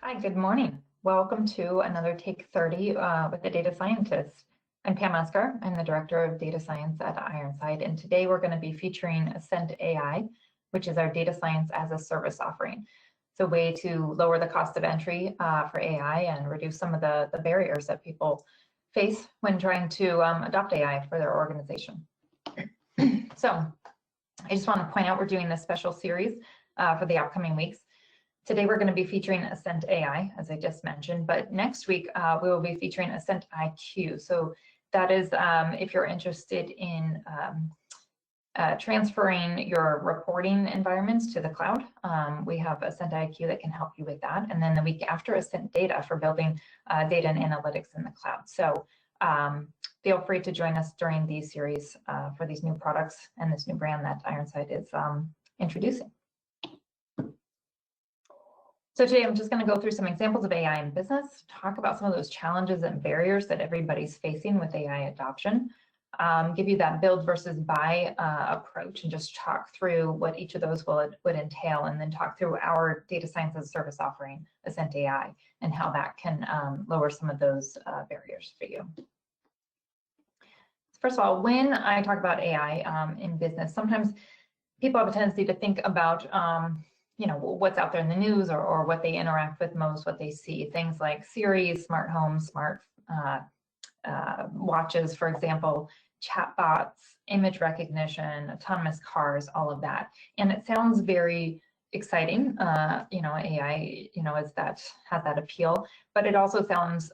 Hi, good morning. Welcome to another Take 30 with a data scientist. I'm Pam Esker. I'm the Director of Data Science at Ironside, and today we're going to be featuring AscentAI, which is our data science as a service offering. It's a way to lower the cost of entry for AI and reduce some of the barriers that people face when trying to adopt AI for their organization. So I just want to point out we're doing this special series for the upcoming weeks. Today we're going to be featuring AscentAI, as I just mentioned, but next week we will be featuring AscentIQ. So that is if you're interested in transferring your reporting environments to the cloud, we have AscentIQ that can help you with that. And then the week after, AscentData for building data and analytics in the cloud. So feel free to join us during these series for these new products and this new brand that Ironside is introducing. So today I'm just going to go through some examples of AI in business, talk about some of those challenges and barriers that everybody's facing with AI adoption, give you that build versus buy approach, and just talk through what each of those would entail, and then talk through our data science as a service offering, AscentAI, and how that can lower some of those barriers for you. First of all, when I talk about AI in business, sometimes people have a tendency to think about what's out there in the news or what they interact with most, what they see. Things like Siri, smart homes, smart watches, for example, chatbots, image recognition, autonomous cars, all of that. And it sounds very exciting, AI, has that appeal, but it also sounds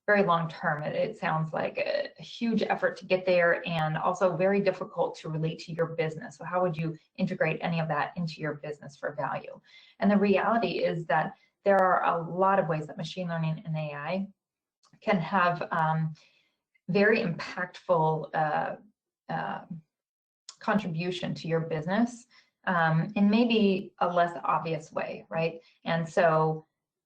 very long-term. It sounds like a huge effort to get there and also very difficult to relate to your business. So how would you integrate any of that into your business for value? And the reality is that there are a lot of ways that machine learning and AI can have very impactful contribution to your business in maybe a less obvious way, right? And so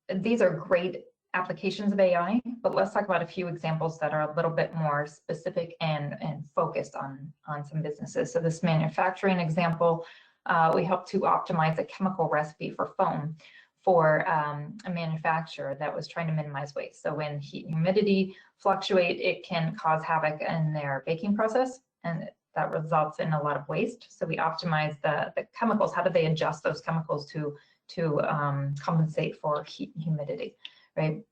these are great applications of AI, but let's talk about a few examples that are a little bit more specific and focused on some businesses. So this manufacturing example, we helped to optimize a chemical recipe for foam for a manufacturer that was trying to minimize waste. So when heat and humidity fluctuate, it can cause havoc in their baking process, and that results in a lot of waste. So we optimize the chemicals. How do they adjust those chemicals to compensate for heat and humidity? Right.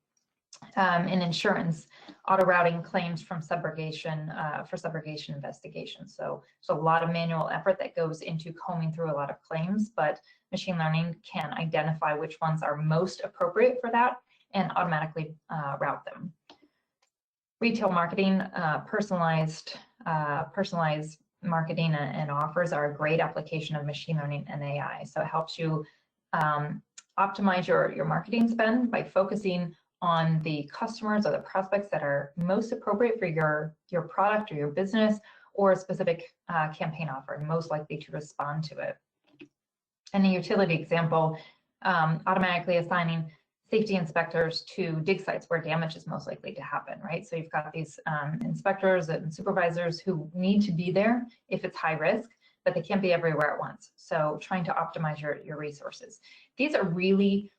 In insurance, auto routing claims from subrogation for subrogation investigations. So a lot of manual effort that goes into combing through a lot of claims, but machine learning can identify which ones are most appropriate for that and automatically route them. Retail marketing, personalized marketing and offers are a great application of machine learning and AI. So it helps you optimize your marketing spend by focusing on the customers or the prospects that are most appropriate for your product or your business or a specific campaign offer and most likely to respond to it. And the utility example, automatically assigning safety inspectors to dig sites where damage is most likely to happen, right? So you've got these inspectors and supervisors who need to be there if it's high risk, but they can't be everywhere at once. So trying to optimize your resources. These are really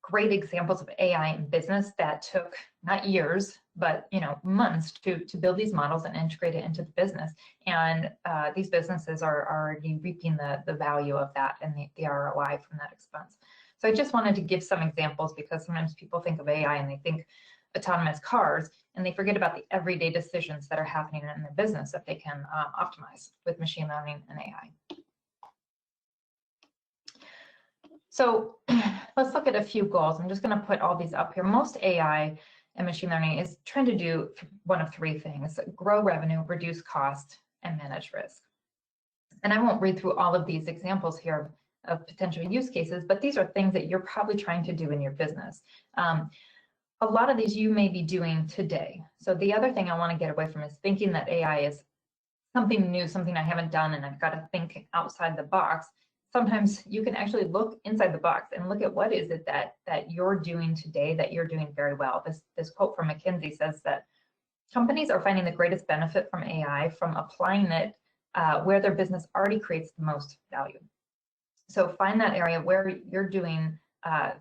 great examples of AI in business that took not years, but months to build these models and integrate it into the business. And these businesses are already reaping the value of that and the ROI from that expense. So I just wanted to give some examples because sometimes people think of AI and they think autonomous cars, and they forget about the everyday decisions that are happening in their business that they can optimize with machine learning and AI. So let's look at a few goals. I'm just going to put all these up here. Most AI and machine learning is trying to do one of three things: grow revenue, reduce cost, and manage risk. And I won't read through all of these examples here of potential use cases, but these are things that you're probably trying to do in your business. A lot of these you may be doing today. So the other thing I want to get away from is thinking that AI is something new, something I haven't done, and I've got to think outside the box. Sometimes you can actually look inside the box and look at what is it that you're doing today that you're doing very well. This quote from McKinsey says that companies are finding the greatest benefit from AI from applying it where their business already creates the most value. So find that area where you're doing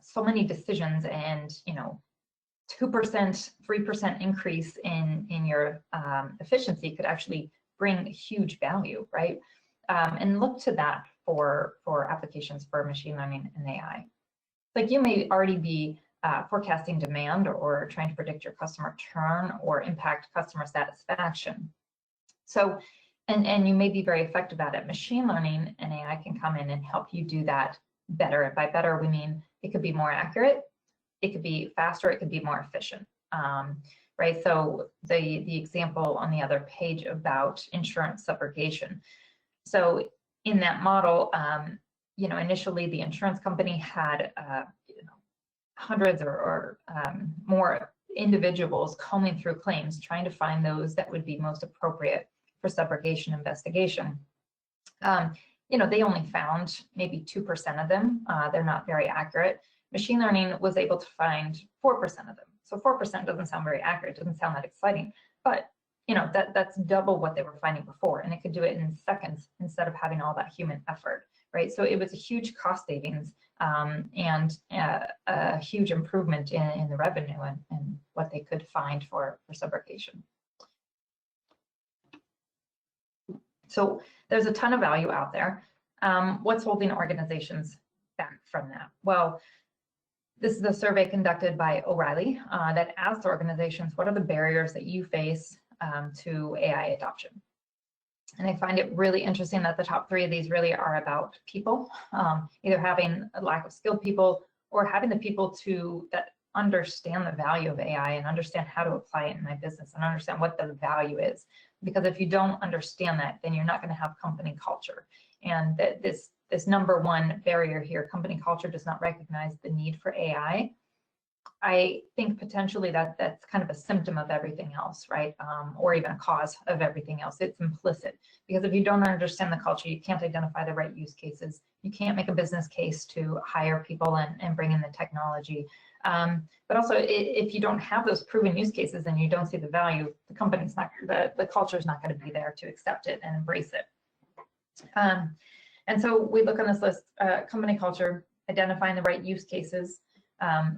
so many decisions, and 2%, 3% increase in your efficiency could actually bring huge value, right? And look to that for applications for machine learning and AI. Like, you may already be forecasting demand or trying to predict your customer churn or impact customer satisfaction. So, and you may be very effective at it. Machine learning and AI can come in and help you do that better. And by better, we mean it could be more accurate, it could be faster, it could be more efficient, right? So the example on the other page about insurance subrogation. So in that model, initially the insurance company had hundreds or more individuals combing through claims, trying to find those that would be most appropriate for subrogation investigation. They only found maybe 2% of them. They're not very accurate. Machine learning was able to find 4% of them. So 4% doesn't sound very accurate, doesn't sound that exciting, but that's double what they were finding before, and it could do it in seconds instead of having all that human effort, right? So it was a huge cost savings and a huge improvement in the revenue and what they could find for subrogation. So there's a ton of value out there. What's holding organizations back from that? Well, this is a survey conducted by O'Reilly that asked organizations, what are the barriers that you face to AI adoption? And I find it really interesting that the top 3 of these really are about people, either having a lack of skilled people or having the people that understand the value of AI and understand how to apply it in my business and understand what the value is. Because if you don't understand that, then you're not going to have company culture. And this number 1 barrier here, company culture does not recognize the need for AI. I think potentially that's kind of a symptom of everything else, right? Or even a cause of everything else. It's implicit, because if you don't understand the culture, you can't identify the right use cases. You can't make a business case to hire people and bring in the technology. But also, if you don't have those proven use cases and you don't see the value, the company's not, the culture is not going to be there to accept it and embrace it. And so we look on this list: company culture, identifying the right use cases,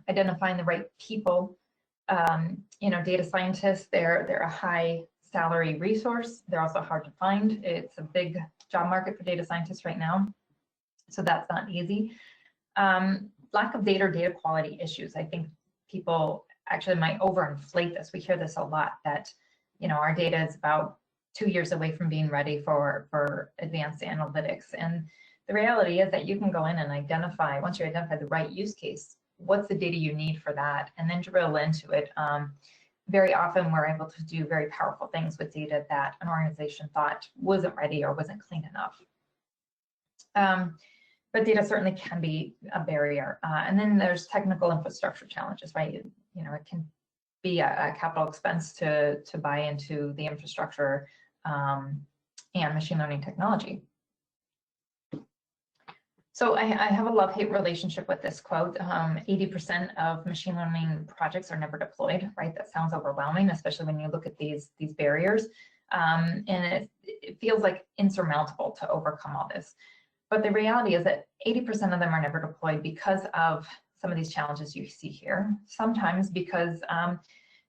identifying the right people. Data scientists, they're a high salary resource. They're also hard to find. It's a big job market for data scientists right now, so that's not easy. Lack of data or data quality issues. I think people actually might overinflate this. We hear this a lot, that our data is about 2 years away from being ready for advanced analytics. And the reality is that you can go in and identify, once you identify the right use case, what's the data you need for that, and then drill into it. Very often we're able to do very powerful things with data that an organization thought wasn't ready or wasn't clean enough. But data certainly can be a barrier. And then there's technical infrastructure challenges, right? It can be a capital expense to buy into the infrastructure and machine learning technology. So I have a love-hate relationship with this quote. 80% of machine learning projects are never deployed, right? That sounds overwhelming, especially when you look at these barriers. And it feels like insurmountable to overcome all this. But the reality is that 80% of them are never deployed because of some of these challenges you see here. Sometimes because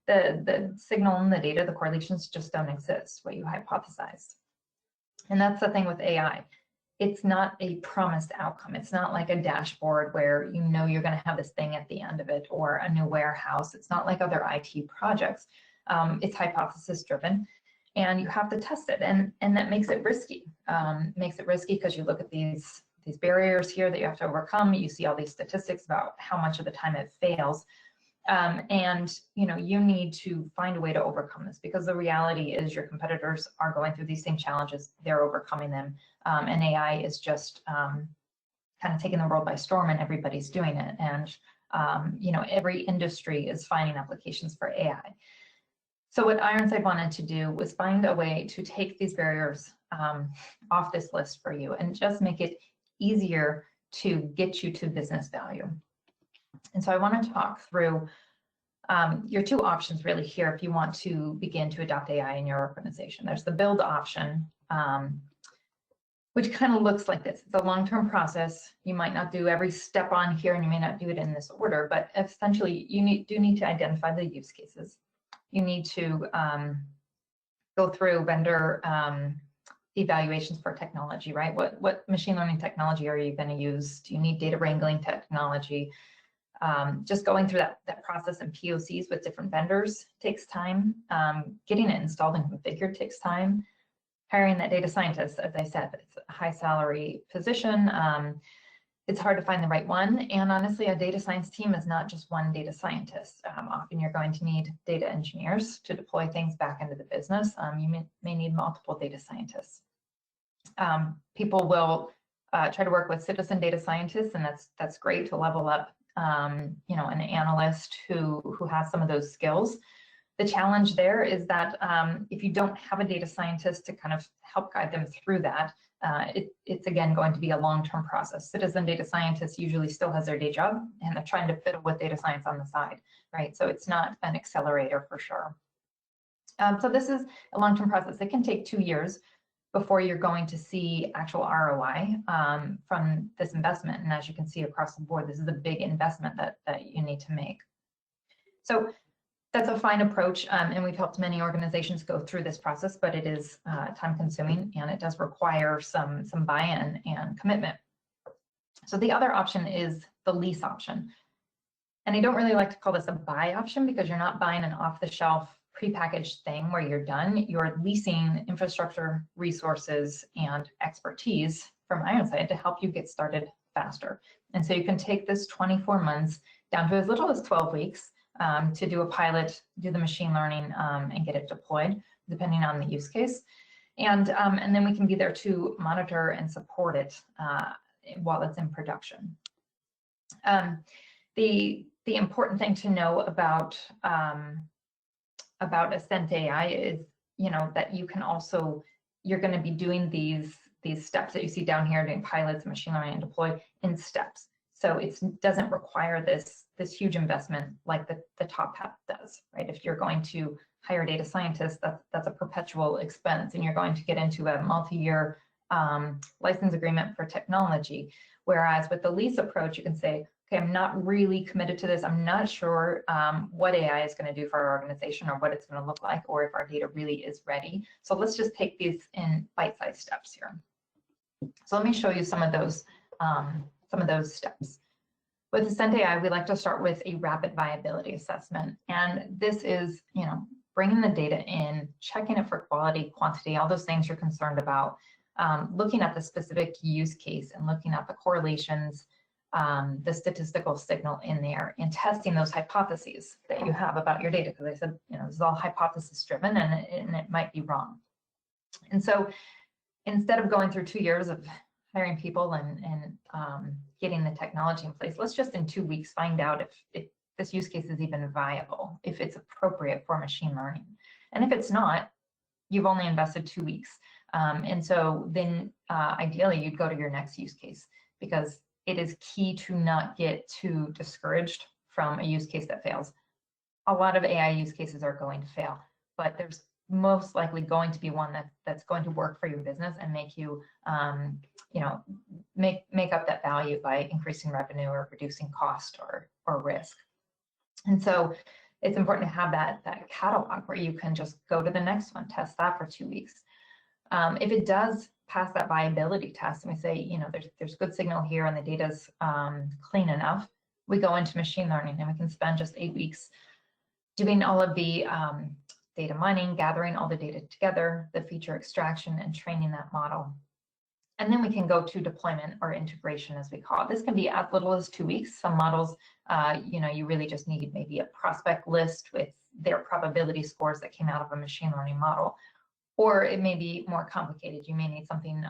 the signal and the data, the correlations just don't exist, what you hypothesized. And that's the thing with AI. It's not a promised outcome. It's not like a dashboard where you're going to have this thing at the end of it, or a new warehouse. It's not like other IT projects. It's hypothesis driven, and you have to test it, and that makes it risky. Makes it risky because you look at these barriers here that you have to overcome. You see all these statistics about how much of the time it fails. And you need to find a way to overcome this, because the reality is your competitors are going through these same challenges. They're overcoming them, and AI is just kind of taking the world by storm, and everybody's doing it. And every industry is finding applications for AI. So what Ironside wanted to do was find a way to take these barriers off this list for you and just make it easier to get you to business value. And so I want to talk through your 2 options really here if you want to begin to adopt AI in your organization. There's the build option, which kind of looks like this. It's a long-term process. You might not do every step on here, and you may not do it in this order, but essentially you do need to identify the use cases. You need to go through vendor evaluations for technology, right? What machine learning technology are you going to use? Do you need data wrangling technology? Just going through that process and POCs with different vendors takes time. Getting it installed and configured takes time. Hiring that data scientist, as I said, it's a high salary position. It's hard to find the right one. And honestly, a data science team is not just one data scientist. Often you're going to need data engineers to deploy things back into the business. You may need multiple data scientists. People will try to work with citizen data scientists, and that's great to level up, you know, an analyst who has some of those skills. The challenge there is that if you don't have a data scientist to kind of help guide them through that, it's again going to be a long-term process. Citizen data scientists usually still has their day job, and they're trying to fiddle with data science on the side, right? So it's not an accelerator for sure. So this is a long-term process. It can take 2 years before you're going to see actual ROI from this investment. And as you can see across the board, this is a big investment that you need to make. So that's a fine approach, and we've helped many organizations go through this process, but it is time-consuming, and it does require some buy-in and commitment. So the other option is the lease option. And I don't really like to call this a buy option because you're not buying an off-the-shelf prepackaged thing where you're done. You're leasing infrastructure, resources, and expertise from Ironside to help you get started faster. And so you can take this 24 months down to as little as 12 weeks to do a pilot, do the machine learning, and get it deployed, depending on the use case. And then we can be there to monitor and support it while it's in production. The important thing to know about AscentAI is, you know, that you can also, you're going to be doing these steps that you see down here, doing pilots, machine learning, and deploy in steps. So it doesn't require this huge investment like the top hat does, right? If you're going to hire data scientists, that's a perpetual expense, and you're going to get into a multi-year license agreement for technology. Whereas with the lease approach, you can say, okay, I'm not really committed to this. I'm not sure what AI is going to do for our organization or what it's going to look like, or if our data really is ready. So let's just take these in bite-sized steps here. So let me show you some of those steps. With AscentAI, we like to start with a rapid viability assessment. And this is, you know, bringing the data in, checking it for quality, quantity, all those things you're concerned about, looking at the specific use case and looking at the correlations, the statistical signal in there, and testing those hypotheses that you have about your data. Because I said, you know, this is all hypothesis driven, and it might be wrong. And so instead of going through 2 years of hiring people and getting the technology in place, let's just in 2 weeks find out if this use case is even viable, if it's appropriate for machine learning. And if it's not, you've only invested 2 weeks. And so then ideally you'd go to your next use case, because it is key to not get too discouraged from a use case that fails. A lot of AI use cases are going to fail, but there's most likely going to be one that's going to work for your business and make you, you know, make up that value by increasing revenue or reducing cost or risk. And so it's important to have that catalog where you can just go to the next one, test that for 2 weeks. If it does pass that viability test, and we say, you know, there's good signal here and the data's clean enough, we go into machine learning, and we can spend just 8 weeks doing all of the data mining, gathering all the data together, the feature extraction, and training that model. And then we can go to deployment or integration, as we call it. This can be as little as 2 weeks. Some models, you know, you really just need maybe a prospect list with their probability scores that came out of a machine learning model. Or it may be more complicated. You may need something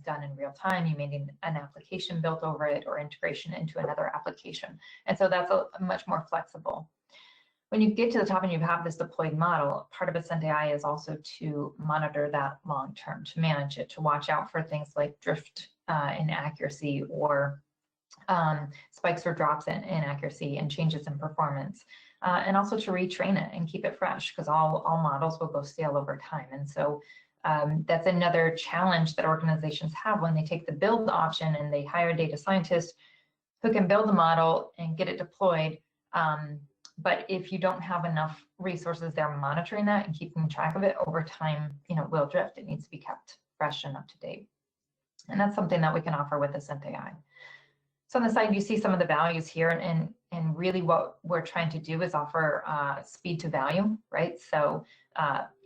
done in real time. You may need an application built over it or integration into another application. And so that's a much more flexible. When you get to the top and you have this deployed model, part of AscentAI is also to monitor that long term, to manage it, to watch out for things like drift in accuracy or spikes or drops in accuracy and changes in performance. And also to retrain it and keep it fresh, because all models will go stale over time. And so That's another challenge that organizations have when they take the build option and they hire a data scientist who can build a model and get it deployed. But if you don't have enough resources there monitoring that and keeping track of it over time, it will drift. It needs to be kept fresh and up to date. And that's something that we can offer with AscentAI. So on the side, you see some of the values here, and really what we're trying to do is offer speed to value, right? So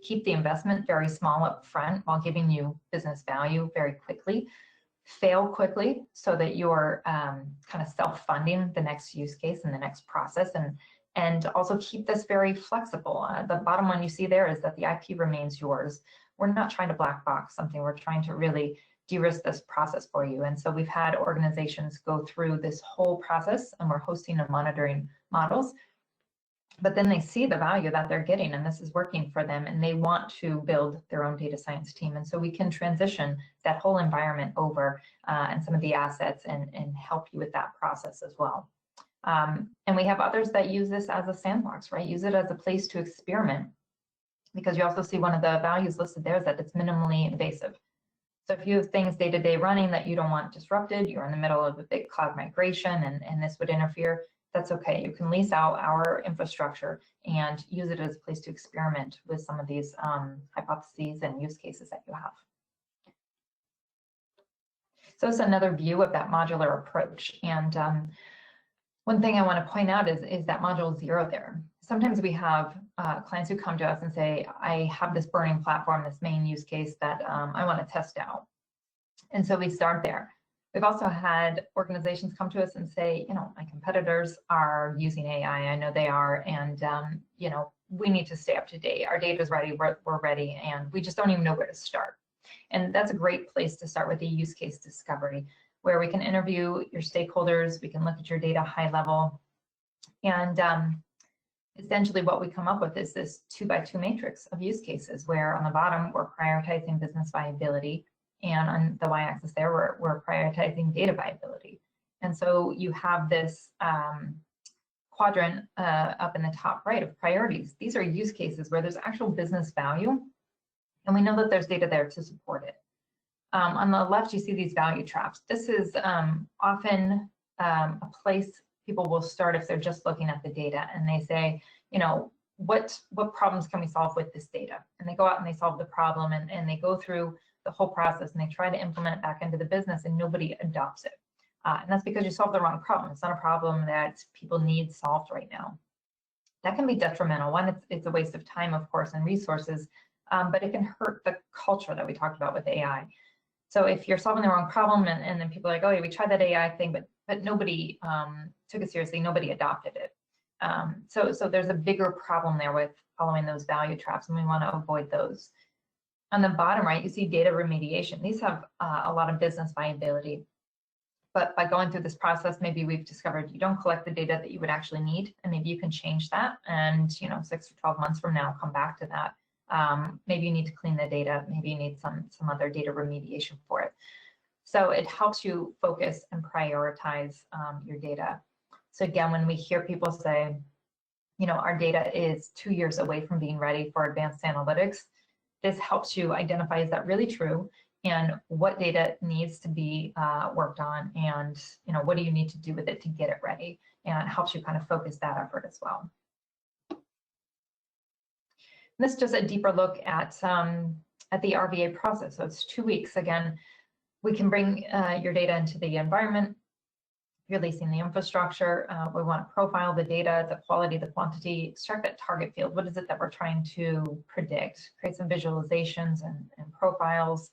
keep the investment very small up front while giving you business value very quickly. Fail quickly so that you're kind of self-funding the next use case and the next process, and also keep this very flexible. The bottom one you see there is that the IP remains yours. We're not trying to black box something. We're trying to really de-risk this process for you. And so we've had organizations go through this whole process, and we're hosting and monitoring models, but then they see the value that they're getting, and this is working for them, and they want to build their own data science team. And so we can transition that whole environment over and some of the assets and help you with that process as well. And we have others that use this as a sandbox, right? Use it as a place to experiment, because you also see one of the values listed there is that it's minimally invasive. So if you have things day-to-day running that you don't want disrupted, you're in the middle of a big cloud migration and this would interfere, that's okay. You can lease out our infrastructure and use it as a place to experiment with some of these hypotheses and use cases that you have. So it's another view of that modular approach. And one thing I want to point out is that module 0 there. Sometimes we have clients who come to us and say, I have this burning platform, this main use case that I want to test out. And so we start there. We've also had organizations come to us and say, my competitors are using AI. I know they are. And, we need to stay up to date. Our data is ready. We're ready. And we just don't even know where to start. And that's a great place to start with the use case discovery, where we can interview your stakeholders. We can look at your data high level. And essentially what we come up with is this 2x2 matrix of use cases, where on the bottom, we're prioritizing business viability. And on the y-axis there, we're prioritizing data viability. And so you have this quadrant up in the top right of priorities. These are use cases where there's actual business value, and we know that there's data there to support it. On the left, you see these value traps. This is often a place people will start if they're just looking at the data, and they say, what problems can we solve with this data? And they go out and they solve the problem, and they go through the whole process, and they try to implement it back into the business, and nobody adopts it. And that's because you solved the wrong problem. It's not a problem that people need solved right now. That can be detrimental. One, it's a waste of time, of course, and resources, but it can hurt the culture that we talked about with AI. So if you're solving the wrong problem, and then people are like, oh, yeah, we tried that AI thing, but nobody took it seriously, nobody adopted it. So there's a bigger problem there with following those value traps, and we want to avoid those. On the bottom right, you see data remediation. These have a lot of business viability. But by going through this process, maybe we've discovered you don't collect the data that you would actually need, and maybe you can change that. And 6 to 12 months from now, come back to that. Maybe you need to clean the data. Maybe you need some other data remediation for it. So it helps you focus and prioritize your data. So again, when we hear people say, our data is 2 years away from being ready for advanced analytics, this helps you identify, is that really true? And what data needs to be worked on, and what do you need to do with it to get it ready? And it helps you kind of focus that effort as well. This is just a deeper look at the RVA process. So it's 2 weeks. Again, we can bring your data into the environment. You're leasing the infrastructure. We want to profile the data, the quality, the quantity, extract that target field. What is it that we're trying to predict? Create some visualizations and profiles.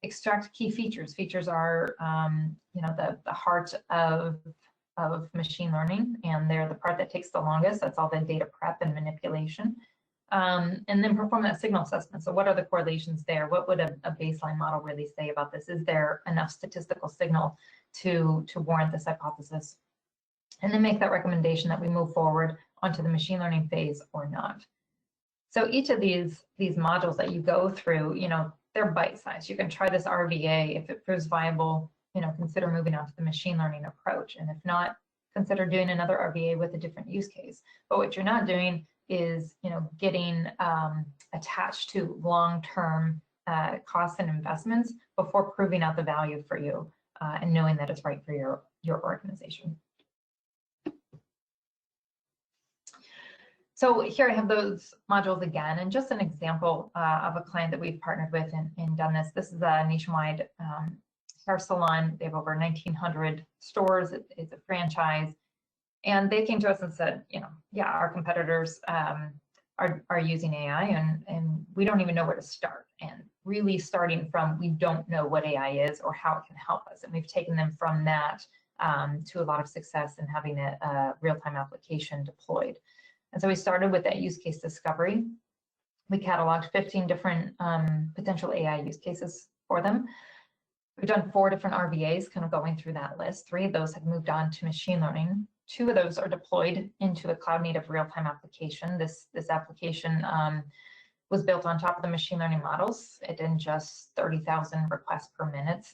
Extract key features. Features are, the heart of machine learning, and they're the part that takes the longest. That's all the data prep and manipulation. And then perform that signal assessment. So what are the correlations there? What would a baseline model really say about this? Is there enough statistical signal to warrant this hypothesis? And then make that recommendation that we move forward onto the machine learning phase or not. So each of these modules that you go through, they're bite-sized. You can try this RVA. If it proves viable, consider moving on to the machine learning approach. And if not, consider doing another RVA with a different use case. But what you're not doing is, getting attached to long-term costs and investments before proving out the value for you and knowing that it's right for your organization. So here I have those modules again, and just an example of a client that we've partnered with and done this. This is a nationwide hair salon. They have over 1,900 stores. It's a franchise. And they came to us and said, yeah, our competitors are using AI and we don't even know where to start. And really starting from, we don't know what AI is or how it can help us. And we've taken them from that to a lot of success in having a real-time application deployed. And so we started with that use case discovery. We cataloged 15 different potential AI use cases for them. We've done 4 different RVAs, kind of going through that list. 3 of those have moved on to machine learning. 2 of those are deployed into a cloud-native real-time application. This application was built on top of the machine learning models. It did just 30,000 requests per minute.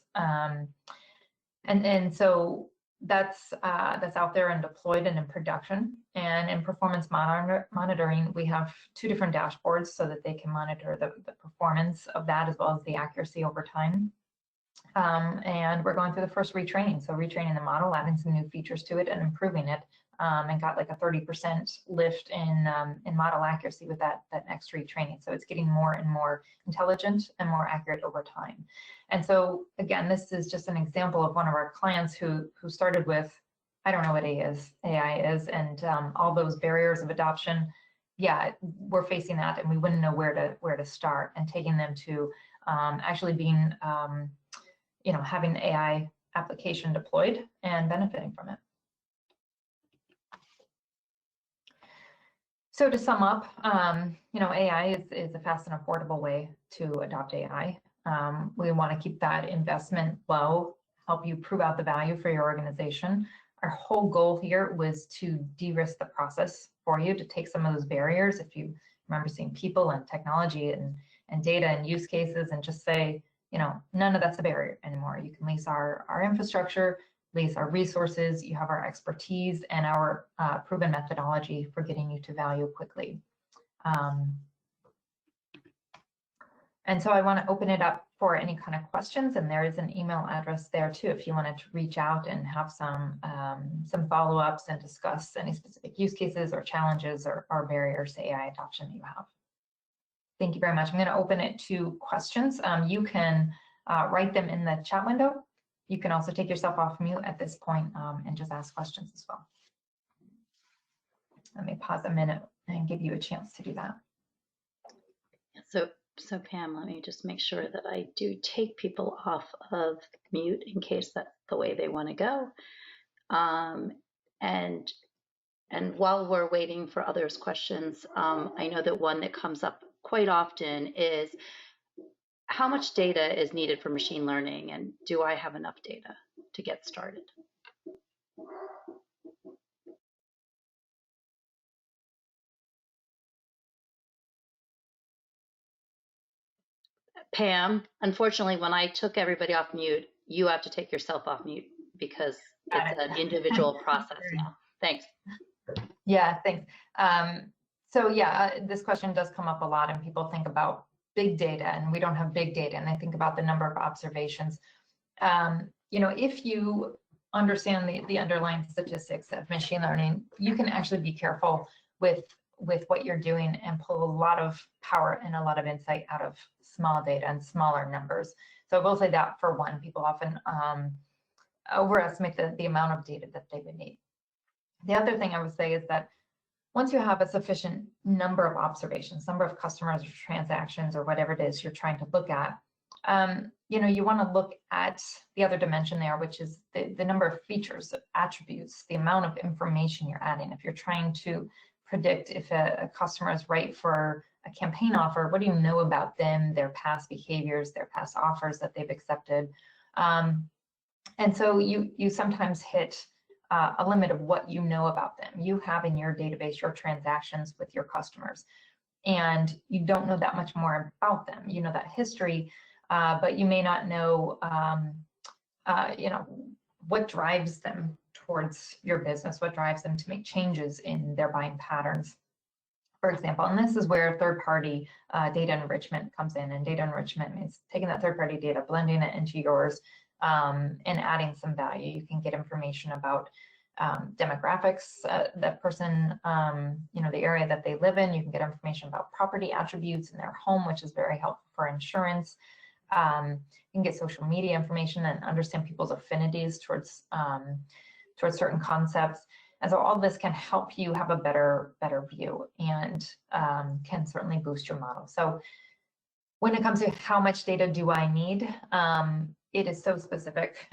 And so that's out there and deployed and in production. And in performance monitoring, we have 2 different dashboards so that they can monitor the performance of that as well as the accuracy over time. And we're going through the first retraining. So retraining the model, adding some new features to it and improving it, and got like a 30% lift in model accuracy with that next retraining. So it's getting more and more intelligent and more accurate over time. And so again, this is just an example of one of our clients who started with, I don't know what AI is, and all those barriers of adoption. Yeah, we're facing that, and we wouldn't know where to start, and taking them to actually being having the AI application deployed and benefiting from it. So to sum up, AI is a fast and affordable way to adopt AI. We want to keep that investment low, help you prove out the value for your organization. Our whole goal here was to de-risk the process for you, to take some of those barriers. If you remember seeing people and technology and data and use cases, and just say, none of that's a barrier anymore. You can lease our infrastructure, lease our resources, you have our expertise and our proven methodology for getting you to value quickly. And so I want to open it up for any kind of questions, and there is an email address there too if you wanted to reach out and have some follow-ups and discuss any specific use cases or challenges or barriers to AI adoption that you have. Thank you very much. I'm going to open it to questions. You can write them in the chat window. You can also take yourself off mute at this point and just ask questions as well. Let me pause a minute and give you a chance to do that. So Pam, let me just make sure that I do take people off of mute in case that's the way they want to go. And while we're waiting for others' questions, I know that one that comes up quite often is, how much data is needed for machine learning, and do I have enough data to get started? Pam, unfortunately, when I took everybody off mute, you have to take yourself off mute because it's an individual process now. Thanks. Yeah, thanks. So yeah, this question does come up a lot, and people think about big data, and we don't have big data, and I think about the number of observations. If you understand the underlying statistics of machine learning, you can actually be careful with what you're doing and pull a lot of power and a lot of insight out of small data and smaller numbers. So I will say that, for one, people often overestimate the amount of data that they would need. The other thing I would say is that once you have a sufficient number of observations, number of customers or transactions or whatever it is you're trying to look at, you want to look at the other dimension there, which is the number of features, attributes, the amount of information you're adding. If you're trying to predict if a customer is right for a campaign offer, what do you know about them, their past behaviors, their past offers that they've accepted? And so you sometimes hit a limit of what you know about them. You have in your database your transactions with your customers, and you don't know that much more about them. You know that history, but you may not know, what drives them towards your business, what drives them to make changes in their buying patterns. for example. And this is where third-party data enrichment comes in. And data enrichment means taking that third-party data, blending it into yours, and adding some value. You can get information about demographics, that person, the area that they live in. You can get information about property attributes in their home, which is very helpful for insurance. You can get social media information and understand people's affinities towards certain concepts. And so all this can help you have a better view, and can certainly boost your model. So when it comes to how much data do I need, it is so specific,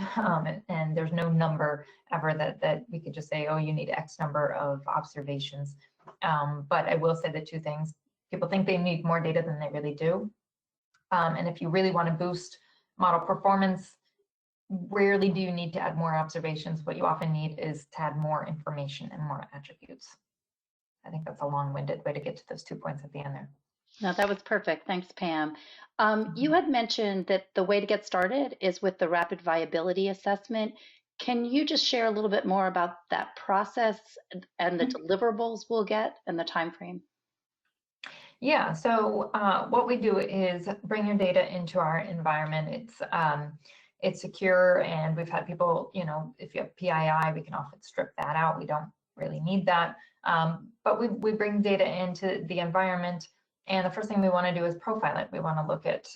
and there's no number ever that we could just say, oh, you need X number of observations. But I will say the two things. People think they need more data than they really do. And if you really want to boost model performance, rarely do you need to add more observations. What you often need is to add more information and more attributes. I think that's a long-winded way to get to those 2 points at the end there. No, that was perfect. Thanks, Pam. You had mentioned that the way to get started is with the rapid viability assessment. Can you just share a little bit more about that process and the deliverables we'll get and the time frame? Yeah, so what we do is bring your data into our environment. It's secure, and we've had people, if you have PII, we can often strip that out. We don't really need that. But we bring data into the environment, and the first thing we want to do is profile it. We want to look at,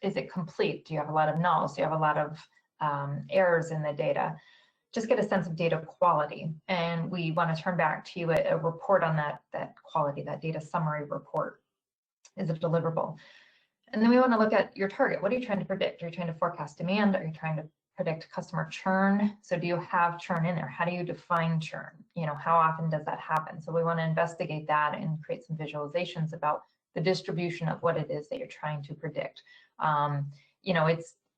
is it complete? Do you have a lot of nulls? Do you have a lot of errors in the data? Just get a sense of data quality. And we want to turn back to you a report on that quality, that data summary report. Is it deliverable? And then we want to look at your target. What are you trying to predict? Are you trying to forecast demand? Are you trying to predict customer churn? So do you have churn in there? How do you define churn? How often does that happen? So we want to investigate that and create some visualizations about the distribution of what it is that you're trying to predict.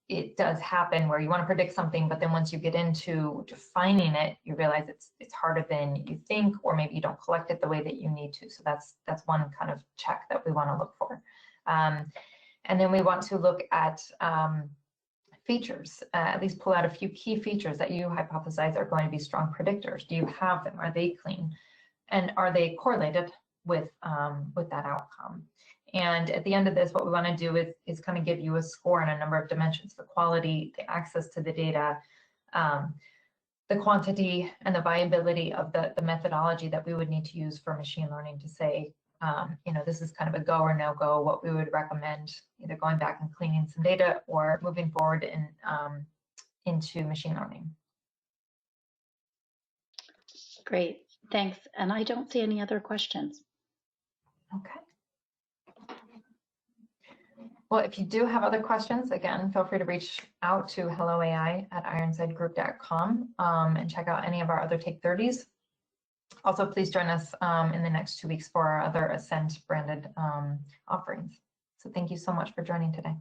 It does happen where you want to predict something, but then once you get into defining it, you realize it's harder than you think, or maybe you don't collect it the way that you need to. So that's one kind of check that we want to look for. And then we want to look at features, at least pull out a few key features that you hypothesize are going to be strong predictors. Do you have them? Are they clean? And are they correlated with that outcome? And at the end of this, what we want to do is kind of give you a score on a number of dimensions: the quality, the access to the data, the quantity, and the viability of the methodology that we would need to use for machine learning to say, this is kind of a go or no go, what we would recommend, either going back and cleaning some data or moving forward into machine learning. Great, thanks. And I don't see any other questions. Okay. Well, if you do have other questions, again, feel free to reach out to helloai@ironsidegroup.com and check out any of our other Take30s. Also, please join us in the next 2 weeks for our other Ascent branded offerings. So thank you so much for joining today.